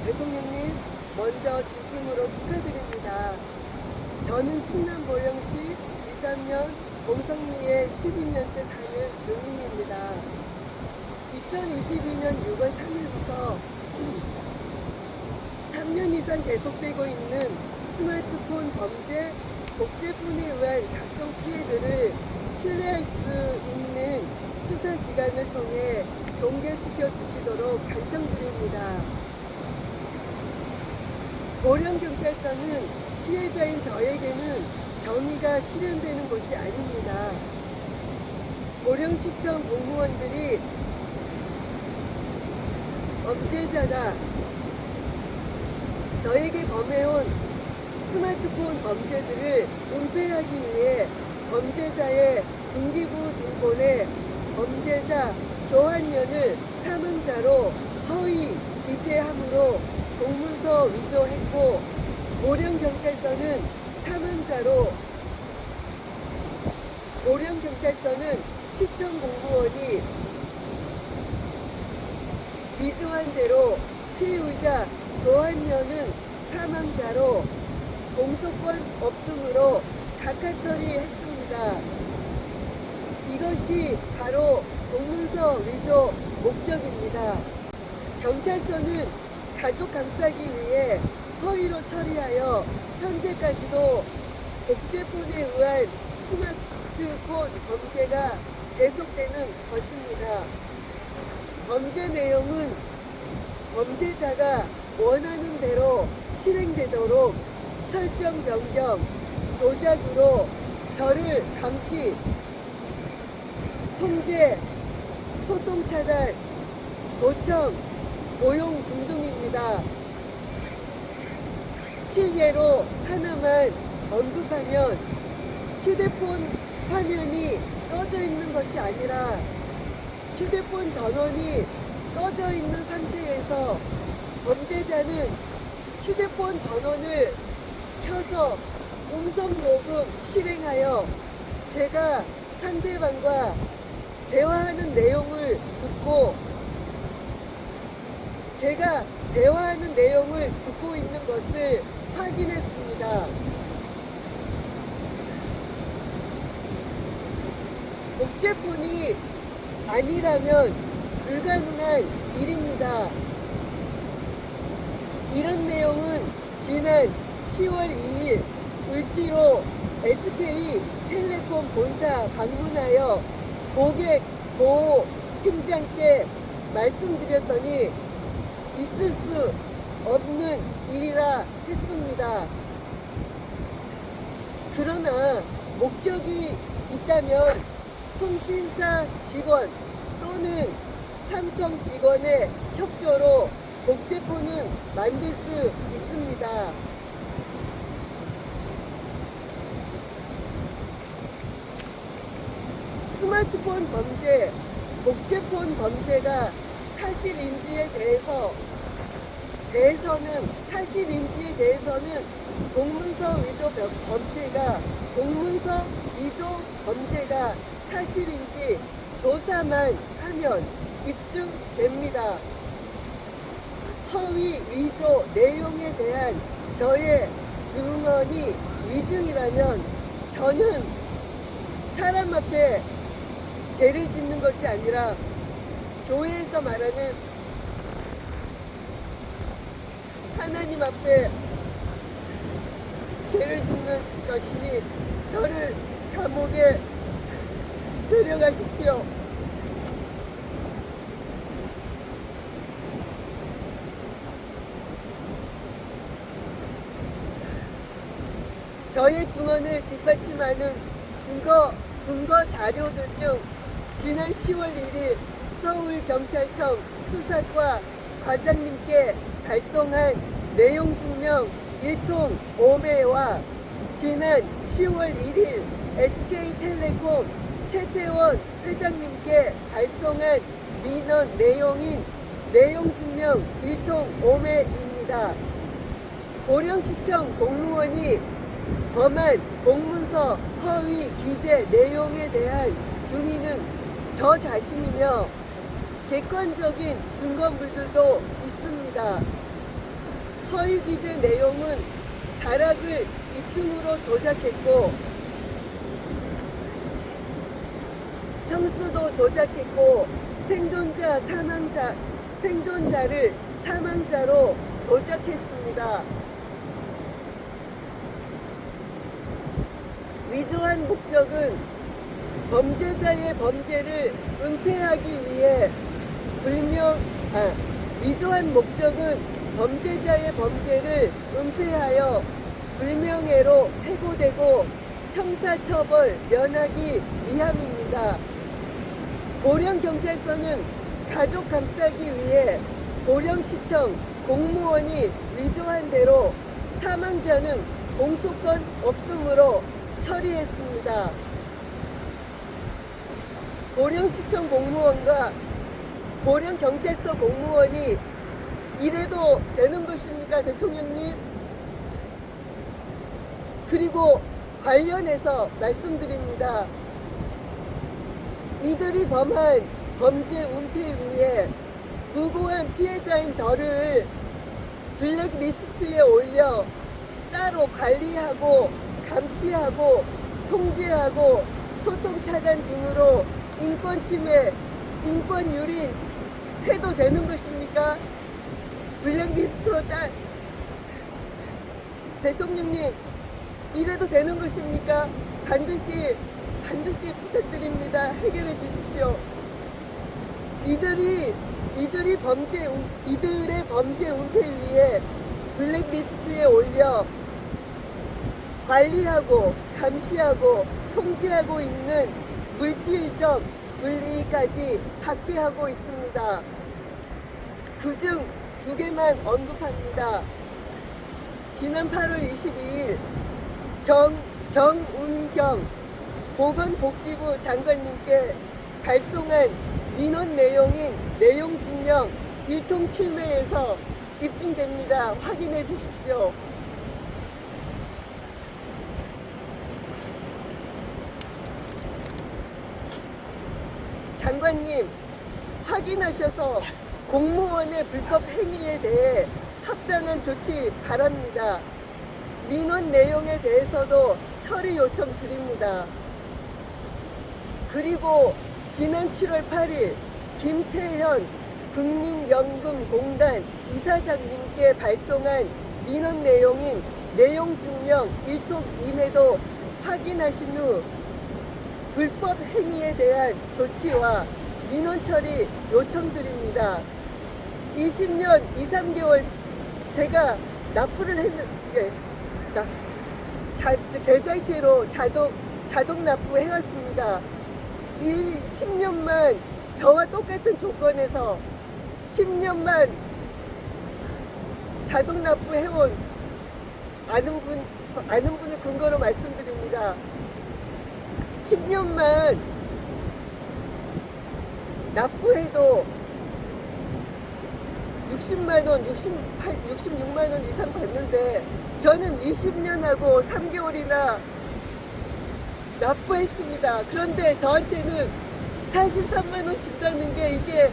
대통령님, 먼저 진심으로 축하드립니다. 저는 충남 보령시 23년 공성리에 12년째 사는 주민입니다. 2022년 6월 3일부터 3년 이상 계속되고 있는 스마트폰 범죄, 복제폰에 의한 각종 피해들을 신뢰할 수 있는 수사기관을 통해 종결시켜 주시도록 간청드립니다. 보령경찰서는 피해자인 저에게는 정의가 실현되는 곳이 아닙니다. 보령시청 공무원들이 범죄자가 저에게 범해온 스마트폰 범죄들을 은폐하기 위해 범죄자의 등기부 등본에 범죄자 조한련을 사망자로 허위 기재함으로 공문서 위조했고, 보령경찰서는 시청 공무원이 위조한 대로 피의자 조한련은 사망자로 공소권 없음으로 각하 처리했습니다. 이것이 바로 공문서 위조 목적입니다. 경찰서는 가족 감싸기 위해 허위로 처리하여 현재까지도 복제폰에 의한 스마트폰 범죄가 계속되는 것입니다. 범죄 내용은 범죄자가 원하는 대로 실행되도록 설정 변경, 조작으로 저를 감시, 통제, 소통 차단, 도청, 도용 등등입니다. 실례로 하나만 언급하면 휴대폰 화면이 꺼져 있는 것이 아니라 휴대폰 전원이 꺼져 있는 상태에서 범죄자는 휴대폰 전원을 켜서 음성 녹음 실행하여 제가 상대방과 대화하는 내용을 듣고 있는 것을 확인했습니다. 복제폰이 아니라면 불가능한 일입니다. 이런 내용은 지난 10월 2일 을지로 SK텔레콤 본사 방문하여 고객 보호 팀장께 말씀드렸더니 있을 수 없는 일이라 했습니다. 그러나 목적이 있다면 통신사 직원 또는 삼성 직원의 협조로 복제폰은 만들 수 있습니다. 스마트폰 범죄, 복제폰 범죄가 사실인지에 대해서는 공문서 위조 범죄가 사실인지 조사만 하면 입증됩니다. 허위 위조 내용에 대한 저의 증언이 위증이라면 저는 사람 앞에 죄를 짓는 것이 아니라 교회에서 말하는 하나님 앞에 죄를 짓는 것이니 저를 감옥에 데려가십시오. 저의 증언을 뒷받침하는 증거 자료들 중 지난 10월 1일 서울경찰청 수사과 과장님께 발송한 내용 증명 1통 5매와 지난 10월 1일 SK텔레콤 최태원 회장님께 발송한 민원 내용인 내용 증명 1통 5매입니다. 보령시청 공무원이 범한 공문서 허위 기재 내용에 대한 증인은 저 자신이며 객관적인 증거물들도 있습니다. 허위 기재 내용은 다락을 2층으로 조작했고 평수도 조작했고 생존자를 사망자로 조작했습니다. 위조한 목적은 범죄자의 범죄를 은폐하기 위해 위조한 목적은 범죄자의 범죄를 은폐하여 불명예로 해고되고 형사처벌 면하기 위함입니다. 보령경찰서는 가족 감싸기 위해 보령시청 공무원이 위조한 대로 사망자는 공소권 없음으로 처리했습니다. 보령시청 공무원과 보령경찰서 공무원이 이래도 되는 것입니까, 대통령님? 그리고 관련해서 말씀드립니다. 이들이 범한 범죄 은폐 위에 무고한 피해자인 저를 블랙리스트에 올려 따로 관리하고 감시하고 통제하고 소통 차단 등으로 인권 침해, 인권 유린 해도 되는 것입니까? 블랙리스트로 대통령님, 이래도 되는 것입니까? 반드시 부탁드립니다. 해결해 주십시오. 이들의 범죄 은폐 위에 블랙리스트에 올려 관리하고 감시하고 통제하고 있는 물질적 불이익까지 받게 하고 있습니다. 그중 2개만 언급합니다. 지난 8월 22일 정운경 보건복지부 장관님께 발송한 민원 내용인 내용증명 1통7매에서 입증됩니다. 확인해 주십시오. 장관님, 확인하셔서 공무원의 불법 행위에 대해 합당한 조치 바랍니다. 민원 내용에 대해서도 처리 요청 드립니다. 그리고 지난 7월 8일 김태현 국민연금공단 이사장님께 발송한 민원 내용인 내용증명 1통 2매도 확인하신 후 불법 행위에 대한 조치와 민원 처리 요청드립니다. 20년 2, 3개월 제가 납부를 했는데 계좌이체로 자동 납부해왔습니다. 10년만 저와 똑같은 조건에서 10년만 자동 납부해온 아는 분을 근거로 말씀드립니다. 10년만 납부해도 60만원, 66만원 이상 받는데 저는 20년하고 3개월이나 납부했습니다. 그런데 저한테는 43만원 준다는 게 이게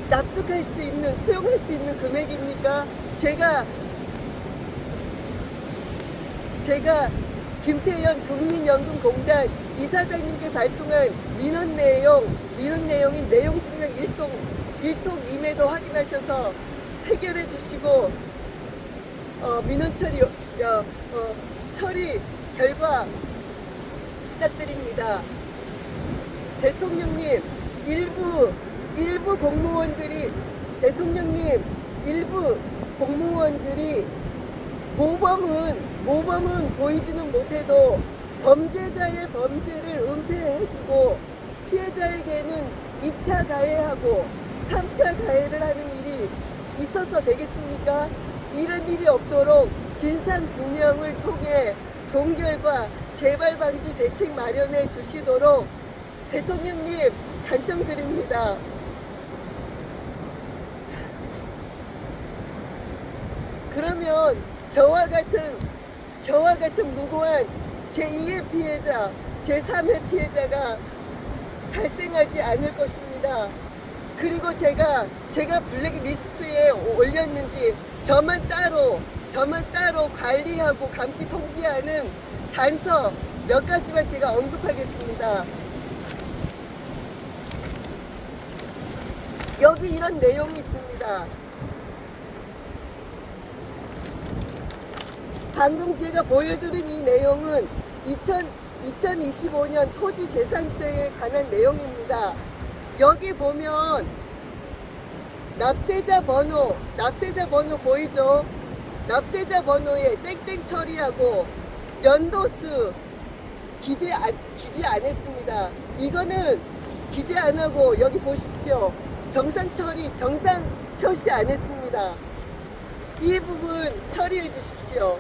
납득할 수 있는, 수용할 수 있는 금액입니까? 제가 김태현 국민연금공단 이사장님께 발송한 민원 내용인 내용증명 1통 2매도 확인하셔서 해결해 주시고 민원 처리 결과 부탁드립니다. 대통령님, 일부 공무원들이 모범은 보이지는 못해도 범죄자의 범죄를 은폐해주고 피해자에게는 2차 가해하고 3차 가해를 하는 일이 있어서 되겠습니까? 이런 일이 없도록 진상규명을 통해 종결과 재발 방지 대책 마련해 주시도록 대통령님 간청드립니다. 그러면 저와 같은 무고한 제2의 피해자, 제3의 피해자가 발생하지 않을 것입니다. 그리고 제가 블랙리스트에 올렸는지 저만 따로 관리하고 감시 통지하는 단서 몇 가지만 제가 언급하겠습니다. 여기 이런 내용이 있습니다. 방금 제가 보여드린 이 내용은 2025년 토지 재산세에 관한 내용입니다. 여기 보면 납세자 번호 보이죠? 납세자 번호에 땡땡 처리하고 연도수 기재 안 했습니다. 이거는 기재 안 하고 여기 보십시오. 정상 표시 안 했습니다. 이 부분 처리해 주십시오.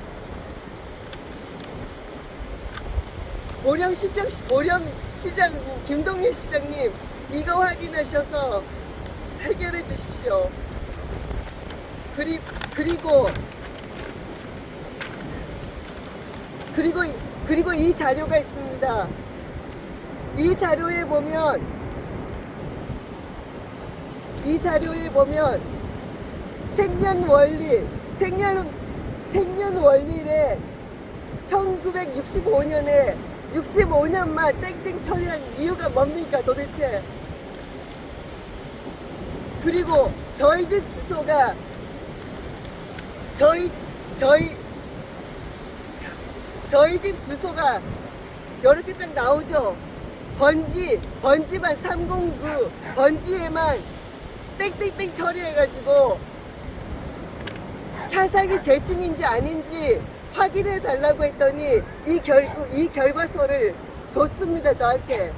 보령시장 김동일 시장님, 이거 확인하셔서 해결해 주십시오. 그리고 이 자료가 있습니다. 이 자료에 보면 생년월일에 1965년에 65년만 땡땡 처리한 이유가 뭡니까 도대체? 그리고 저희 집 주소가 저희 집 주소가 이렇게 쫙 나오죠. 번지만 309 번지에만 땡땡땡 처리해가지고 차상이 계층인지 아닌지 확인해 달라고 했더니 이 결과서를 줬습니다. 저한테.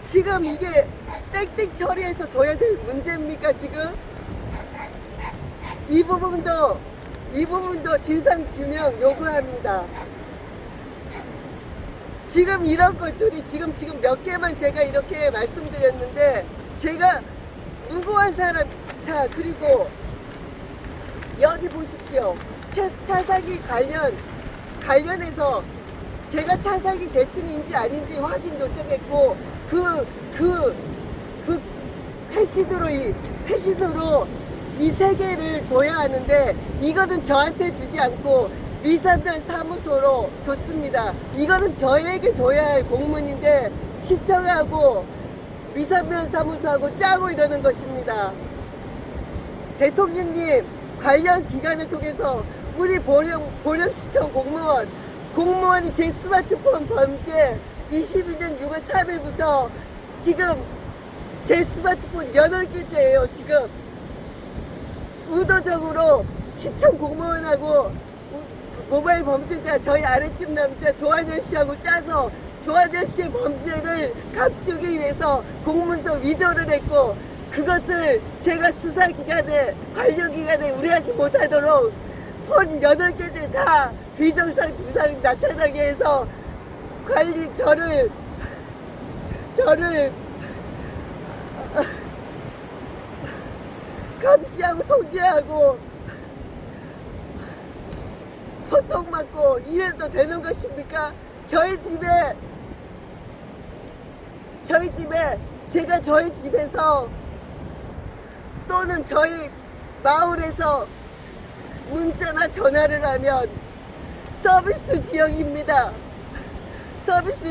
지금 이게 땡땡 처리해서 줘야 될 문제입니까? 지금 이 부분도 진상규명 요구합니다. 지금 이런 것들이 지금 몇 개만 제가 이렇게 말씀드렸는데, 제가 무고한 사람, 자, 그리고 여기 보십시오. 차상위 관련해서 제가 차상위 계층인지 아닌지 확인 요청했고, 그 회시도로 이 세 개를 줘야 하는데, 이거는 저한테 주지 않고 미산변 사무소로 줬습니다. 이거는 저에게 줘야 할 공문인데 시청하고 미산변 사무소하고 짜고 이러는 것입니다. 대통령님, 관련 기관을 통해서 우리 보령시청 공무원이 제 스마트폰 범죄 22년 6월 3일부터 지금 제 스마트폰 8개째예요. 지금 의도적으로 시청 공무원하고 모바일 범죄자 저희 아랫집 남자 조한열 씨하고 짜서 조한열 씨의 범죄를 감추기 위해서 공문서 위조를 했고, 그것을 제가 수사기관에 관련기관에 의뢰하지 못하도록 폰 8개째 다 비정상 증상이 나타나게 해서 저를 감시하고 통제하고 소통받고 이래도 되는 것입니까? 저희 집에서 또는 저희 마을에서 문자나 전화를 하면 서비스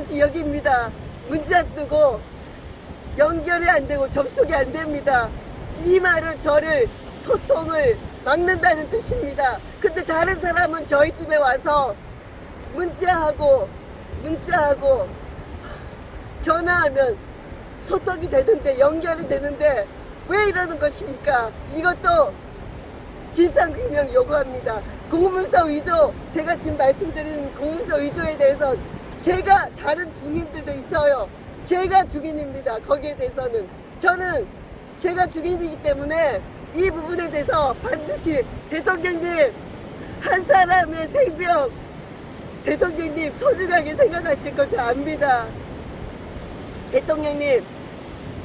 지역입니다. 문자 뜨고 연결이 안 되고 접속이 안 됩니다. 이 말은 저를 소통을 막는다는 뜻입니다. 근데 다른 사람은 저희 집에 와서 문자하고 전화하면 소통이 되는데, 연결이 되는데 왜 이러는 것입니까? 이것도 진상규명 요구합니다. 공문서 위조, 제가 지금 말씀드린 공문서 위조에 대해서 제가 다른 증인들도 있어요. 제가 증인입니다. 거기에 대해서는 저는 제가 증인이기 때문에 이 부분에 대해서 반드시 대통령님, 한 사람의 생명 대통령님 소중하게 생각하실 거 저 압니다. 대통령님,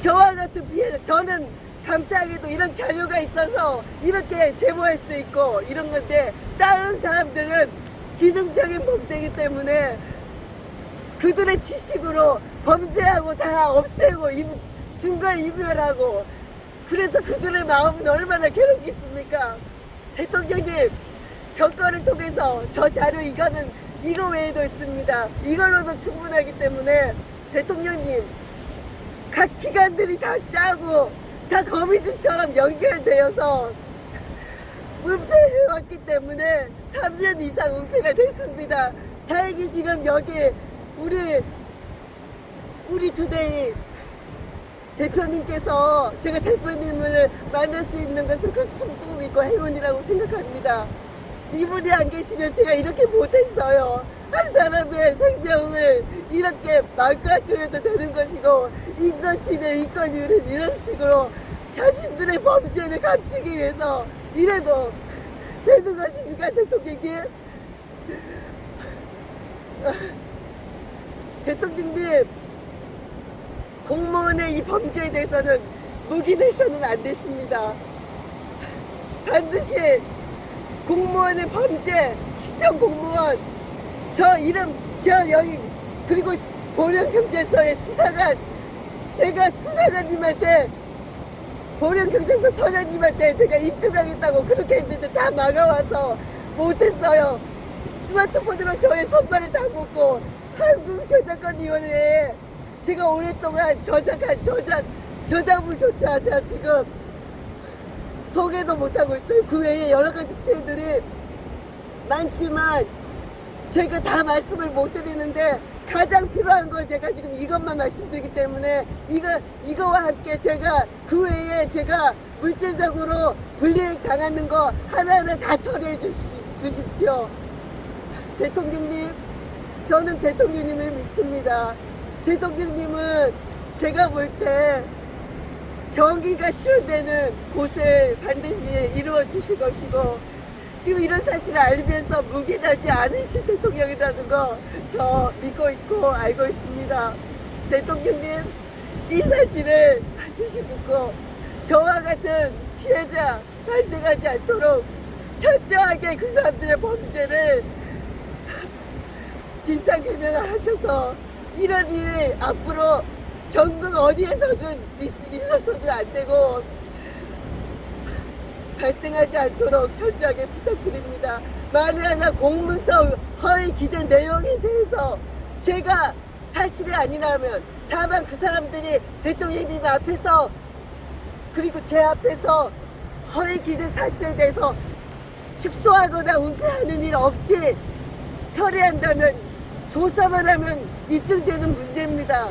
저와 같은 피해자, 저는 감사하게도 이런 자료가 있어서 이렇게 제보할 수 있고 이런 건데, 다른 사람들은 지능적인 범죄이기 때문에 그들의 지식으로 범죄하고 다 없애고 증거 인멸하고 그래서 그들의 마음은 얼마나 괴롭겠습니까? 대통령님, 정권을 통해서 저 자료 이거 외에도 있습니다. 이걸로도 충분하기 때문에 대통령님, 각 기관들이 다 짜고 다 거미줄처럼 연결되어서 은폐해왔기 때문에 3년 이상 은폐가 됐습니다. 다행히 지금 여기 우리 투데이 대표님께서 제가 대표님을 만날 수 있는 것은 그 축복이고 행운이라고 생각합니다. 이분이 안 계시면 제가 이렇게 못했어요. 한 사람의 생명을 이렇게 망가뜨려도 되는 것이고, 인권침해, 인권유린 이런 식으로 자신들의 범죄를 감추기 위해서 이래도 되는 것입니까, 대통령님? 대통령님, 공무원의 이 범죄에 대해서는 묵인해서는 안 되십니다. 반드시 공무원의 범죄, 시청 공무원, 저 이름, 저 여기, 그리고 보령경찰서의 수사관, 제가 수사관님한테, 보령경찰서 서장님한테 제가 입증하겠다고 그렇게 했는데 다 막아와서 못했어요. 스마트폰으로 저의 손발을 다 묶고 한국저작권위원회에 제가 오랫동안 저작한 저작물조차 제가 지금 소개도 못하고 있어요. 그 외에 여러 가지 피해들이 많지만 제가 다 말씀을 못 드리는데, 가장 필요한 건 제가 지금 이것만 말씀드리기 때문에 이거와 함께 제가 그 외에 제가 물질적으로 불이익 당하는 거 하나하나 다 처리해 주십시오. 대통령님, 저는 대통령님을 믿습니다. 대통령님은 제가 볼 때 정의가 실현되는 곳을 반드시 이루어 주실 것이고, 지금 이런 사실을 알면서 묵인하지 않으실 대통령이라는 거 저 믿고 있고 알고 있습니다. 대통령님, 이 사실을 반드시 듣고 저와 같은 피해자 발생하지 않도록 철저하게 그 사람들의 범죄를 진상규명을 하셔서 이런 일이 앞으로 전국 어디에서든 있어서는 안 되고 발생하지 않도록 철저하게 부탁드립니다. 만에 하나 공문서 허위 기재 내용에 대해서 제가 사실이 아니라면, 다만 그 사람들이 대통령님 앞에서 그리고 제 앞에서 허위 기재 사실에 대해서 축소하거나 은폐하는 일 없이 처리한다면, 조사만 하면 입증되는 문제입니다.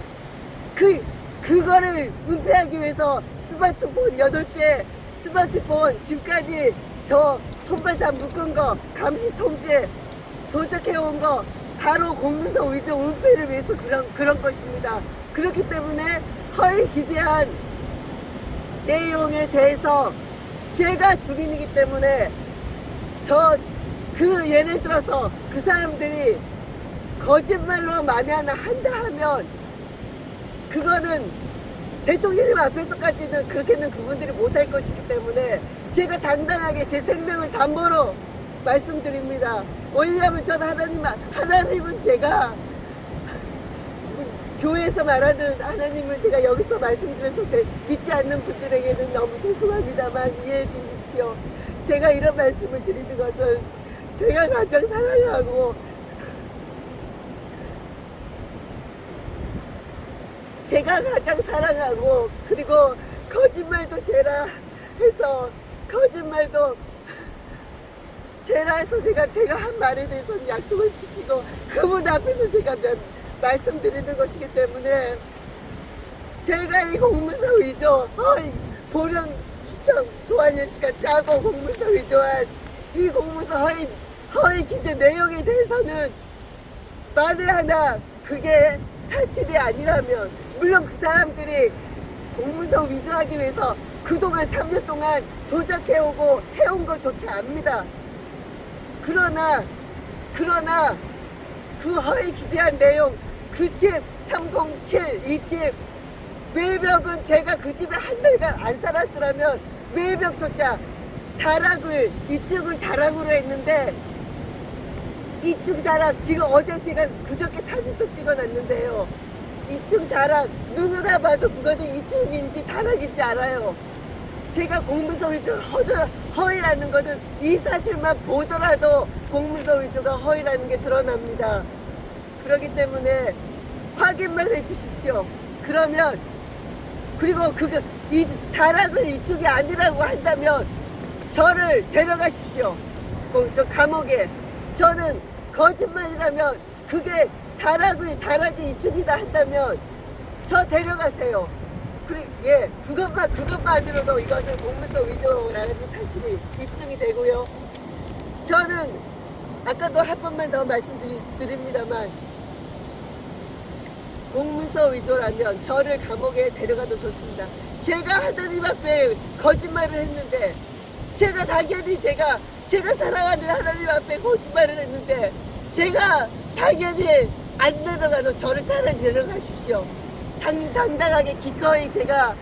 그거를 은폐하기 위해서 스마트폰 8개, 스마트폰 지금까지 저 손발 다 묶은 거, 감시 통제, 조작해온 거, 바로 공문서 위조 은폐를 위해서 그런 것입니다. 그렇기 때문에 허위 기재한 내용에 대해서 제가 주민이기 때문에 예를 들어서 그 사람들이 거짓말로 만에 하나 한다 하면 그거는 대통령님 앞에서까지는 그렇게는 그분들이 못할 것이기 때문에 제가 당당하게 제 생명을 담보로 말씀드립니다. 왜냐하면 저는 하나님은 제가 교회에서 말하는 하나님을 제가 여기서 말씀드려서 믿지 않는 분들에게는 너무 죄송합니다만 이해해 주십시오. 제가 이런 말씀을 드리는 것은 제가 가장 사랑하고 그리고 거짓말도 죄라 해서 제가 한 말에 대해서는 약속을 지키고 그분 앞에서 제가 말씀드리는 것이기 때문에 제가 이 공문서 위조, 보령시청 조한현 씨가 짜고 공문서 위조한 이 공문서 허위 기재 내용에 대해서는 만에 하나 그게 사실이 아니라면, 물론 그 사람들이 공문서 위조하기 위해서 그동안 3년 동안 조작해오고 해온 것조차 압니다. 그러나 그 허위 기재한 내용, 그 집 307 이 집 외벽은 제가 그 집에 한 달간 안 살았더라면 외벽조차 2층을 다락으로 했는데 2층 다락 지금 어제 제가 그저께 사진도 찍어놨는데요. 2층 다락 누구나 봐도 그거는 2층인지 다락인지 알아요. 제가 공문서 위조 허위라는 것은 이 사실만 보더라도 공문서 위조가 허위라는 게 드러납니다. 그렇기 때문에 확인만 해 주십시오. 그러면 그리고 이 다락을 이축이 아니라고 한다면 저를 데려가십시오. 저 감옥에. 저는 거짓말이라면 그게 다락이 이축이다 한다면 저 데려가세요. 예, 그것만으로도 이거는 공문서 위조라는 사실이 입증이 되고요. 저는 아까도 한 번만 더 말씀드립니다만 공문서 위조라면 저를 감옥에 데려가도 좋습니다. 제가 하나님 앞에 거짓말을 했는데 제가 당연히 제가 사랑하는 하나님 앞에 거짓말을 했는데 제가 당연히 안 데려가도 저를 차라리 데려가십시오. 당당하게 기꺼이 제가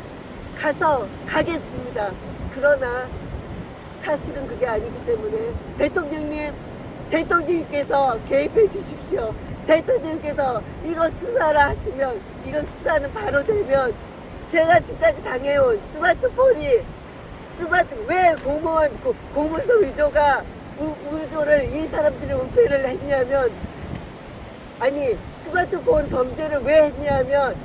가겠습니다. 그러나 사실은 그게 아니기 때문에 대통령님께서 개입해 주십시오. 대통령님께서 이거 수사라 하시면 이건 수사는 바로 되면 제가 지금까지 당해온 왜 공문서 위조를 이 사람들이 은폐를 했냐면 아니 스마트폰 범죄를 왜 했냐면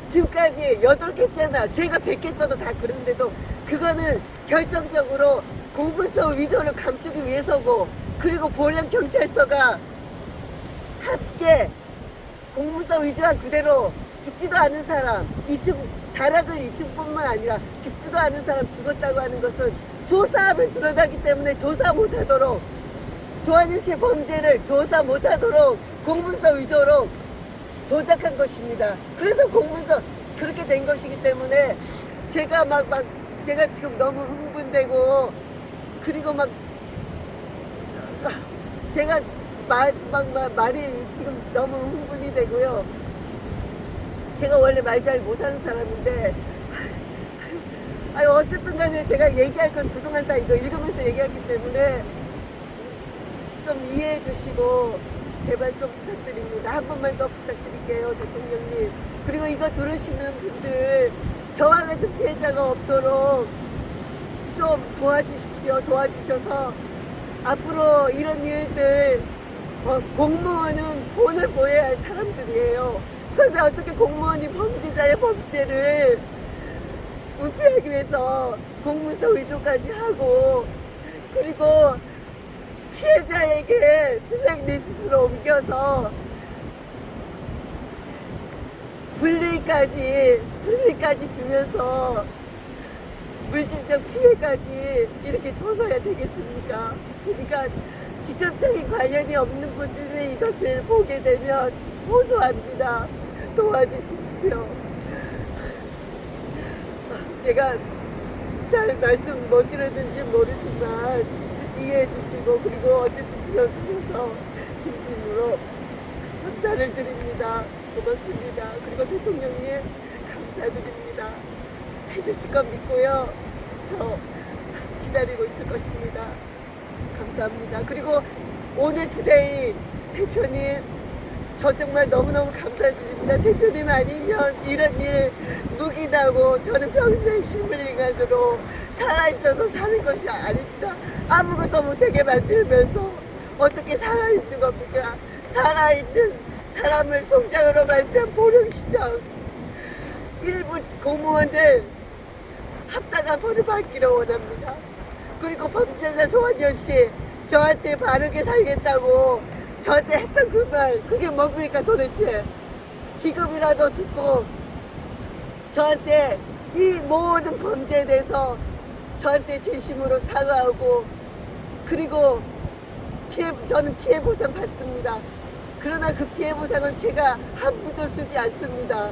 지금까지 8개째나 제가 100개 써도 다 그런데도 그거는 결정적으로 공문서 위조를 감추기 위해서고 그리고 보령경찰서가 함께 공문서 위조한 그대로 죽지도 않은 사람 다락을 이층뿐만 아니라 죽지도 않은 사람 죽었다고 하는 것은 조사하면 드러나기 때문에 조사 못하도록 조한진 씨의 범죄를 조사 못하도록 공문서 위조로 조작한 것입니다. 그래서 공문서 그렇게 된 것이기 때문에 제가 제가 지금 너무 흥분되고 그리고 제가 말이 지금 너무 흥분이 되고요. 제가 원래 말 잘 못하는 사람인데 어쨌든 간에 제가 얘기할 건 그동안 다 이거 읽으면서 얘기했기 때문에 좀 이해해 주시고 제발 좀 부탁드립니다. 한 번만 더 부탁드릴게요, 대통령님. 그리고 이거 들으시는 분들 저와 같은 피해자가 없도록 좀 도와주십시오. 도와주셔서 앞으로 이런 일들 공무원은 본을 보여야 할 사람들이에요. 그런데 어떻게 공무원이 범죄자의 범죄를 은폐하기 위해서 공문서 위조까지 하고 그리고 피해자에게 블랙리스트로 옮겨서 분리까지 주면서 물질적 피해까지 이렇게 줘서야 되겠습니까? 그러니까 직접적인 관련이 없는 분들이 이것을 보게 되면 호소합니다. 도와주십시오. 제가 잘 말씀 못 드렸는지 모르지만 이해해 주시고 그리고 어쨌든 들어주셔서 진심으로 감사를 드립니다. 고맙습니다. 그리고 대통령님 감사드립니다. 해주실 건 믿고요. 저 기다리고 있을 것입니다. 감사합니다. 그리고 오늘 투데이 대표님 저 정말 너무너무 감사드립니다. 대표님 아니면 이런 일 무기다고 저는 평생 식물인간으로 살아있어서 사는 것이 아닙니다. 아무것도 못하게 만들면서 어떻게 살아있는 겁니까? 살아있는 사람을 송장으로 만든 보령시장 일부 공무원들 합당한 벌을 받기를 원합니다. 그리고 범죄자 조한진 씨 저한테 바르게 살겠다고 저한테 했던 그 말 그게 뭡니까 도대체. 지금이라도 듣고 저한테 이 모든 범죄에 대해서 저한테 진심으로 사과하고 그리고 저는 피해 보상 받습니다. 그러나 그 피해 보상은 제가 한 푼도 쓰지 않습니다.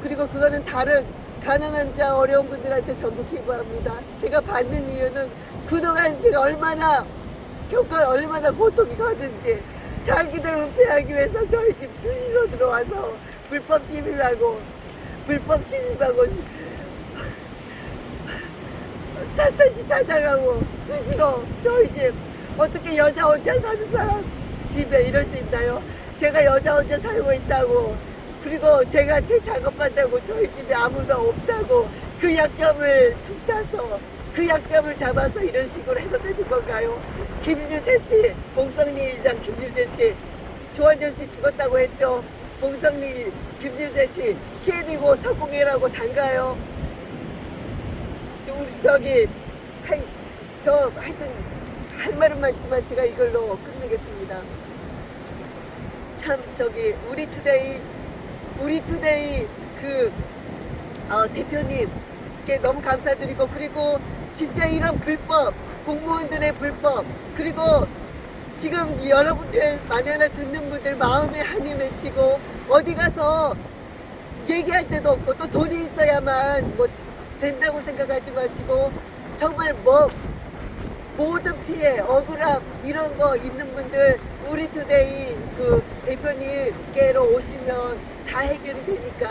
그리고 그거는 다른 가난한 자 어려운 분들한테 전부 기부합니다. 제가 받는 이유는 그동안 제가 얼마나 고통이 가든지 자기들 은폐하기 위해서 저희 집 수시로 들어와서 불법 침입하고 샅샅이 찾아가고 수시로 저희 집 어떻게 여자 혼자 사는 사람 집에 이럴 수 있나요? 제가 여자 혼자 살고 있다고 그리고 제가 제 작업한다고 저희 집에 아무도 없다고 그 약점을 틈타서 그 약점을 잡아서 이런 식으로 해도 되는 건가요? 김유재 씨, 봉성리 이장 김유재 씨, 조한전 씨 죽었다고 했죠. 봉성리 김유재 씨 시해리고 석궁이라고 단가요? 하여튼 할 말은 많지만 제가 이걸로 끝내겠습니다. 참 우리투데이 그 대표님께 너무 감사드리고, 그리고 진짜 이런 불법 공무원들의 불법, 그리고 지금 여러분들 만연하 듣는 분들 마음에 한이 맺히고 어디 가서 얘기할 데도 없고 또 돈이 있어야만 뭐 된다고 생각하지 마시고, 정말 모든 피해, 억울함 이런 거 있는 분들 우리투데이 그 대표님께로 오시면 다 해결이 되니까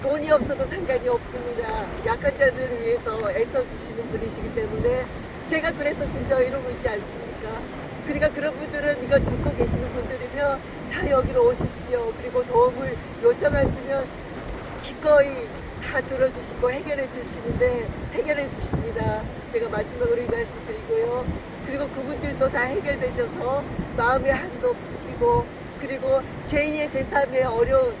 돈이 없어도 상관이 없습니다. 약한자들을 위해서 애써주시는 분이시기 때문에 제가 그래서 진짜 이러고 있지 않습니까? 그러니까 그런 분들은 이거 듣고 계시는 분들이면 다 여기로 오십시오. 그리고 도움을 요청하시면 기꺼이 다 들어주시고 해결해 주십니다. 제가 마지막으로 이 말씀 드리고요. 그리고 그분들도 다 해결되셔서 마음의 한도 푸시고, 그리고 제2의 제3의 어려운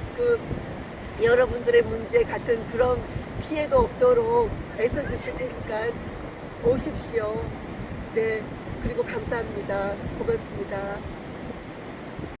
여러분들의 문제 같은 그런 피해도 없도록 애써주실 테니까 오십시오. 네, 그리고 감사합니다. 고맙습니다.